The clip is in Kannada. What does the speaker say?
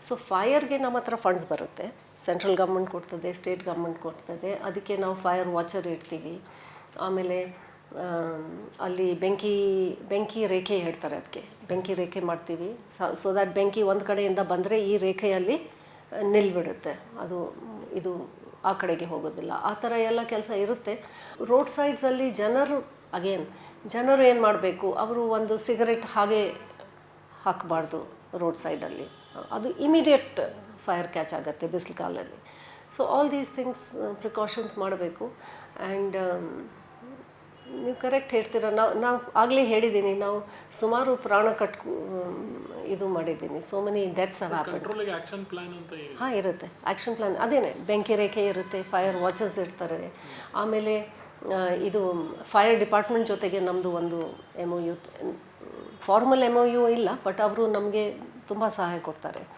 ಸೊ ಫೈರ್ಗೆ ನಮ್ಮ ಹತ್ರ ಫಂಡ್ಸ್ ಬರುತ್ತೆ, ಸೆಂಟ್ರಲ್ ಗೌರ್ಮೆಂಟ್ ಕೊಡ್ತದೆ, ಸ್ಟೇಟ್ ಗೌರ್ಮೆಂಟ್ ಕೊಡ್ತದೆ. ಅದಕ್ಕೆ ನಾವು ಫೈರ್ ವಾಚರ್ ಇಡ್ತೀವಿ. ಆಮೇಲೆ ಅಲ್ಲಿ ಬೆಂಕಿ ರೇಖೆ ಹೇಳ್ತಾರೆ, ಅದಕ್ಕೆ ಬೆಂಕಿ ರೇಖೆ ಮಾಡ್ತೀವಿ. ಸೊ ದ್ಯಾಟ್ ಬೆಂಕಿ ಒಂದು ಕಡೆಯಿಂದ ಬಂದರೆ ಈ ರೇಖೆಯಲ್ಲಿ ನಿಲ್ಬಿಡುತ್ತೆ, ಅದು ಇದು ಆ ಕಡೆಗೆ ಹೋಗೋದಿಲ್ಲ. ಆ ಥರ ಎಲ್ಲ ಕೆಲಸ ಇರುತ್ತೆ. ರೋಡ್ ಸೈಡ್ಸಲ್ಲಿ ಜನರು ಏನು ಮಾಡಬೇಕು, ಅವರು ಒಂದು ಸಿಗರೆಟ್ ಹಾಗೆ ಹಾಕಬಾರ್ದು ರೋಡ್ ಸೈಡಲ್ಲಿ, ಅದು ಇಮಿಡಿಯೇಟ್ ಫೈರ್ ಕ್ಯಾಚ್ ಆಗುತ್ತೆ ಬಿಸಿಲು ಕಾಲದಲ್ಲಿ. So all these things precautions ಮಾಡಬೇಕು. ಆ್ಯಂಡ್ ನೀವು ಕರೆಕ್ಟ್ ಹೇಳ್ತೀರ, ನಾವು ಆಗಲೇ ಹೇಳಿದ್ದೀನಿ, ನಾವು ಸುಮಾರು ಪ್ರಾಣ ಇದು ಮಾಡಿದ್ದೀನಿ. So many deaths have happened. Action plan ಅಂತ ಹಾಂ ಇರುತ್ತೆ, ಆ್ಯಕ್ಷನ್ ಪ್ಲಾನ್ ಅದೇನೆ, ಬೆಂಕಿ ರೇಖೆ ಇರುತ್ತೆ, ಫೈರ್ ವಾಚರ್ಸ್ ಇರ್ತಾರೆ. ಆಮೇಲೆ ಇದು ಫೈರ್ ಡಿಪಾರ್ಟ್ಮೆಂಟ್ ಜೊತೆಗೆ ನಮ್ಮದು ಒಂದು MOU, ಫಾರ್ಮಲ್ MOU ಇಲ್ಲ, ಬಟ್ ಅವರು ನಮಗೆ ತುಂಬ ಸಹಾಯ ಕೊಡ್ತಾರೆ.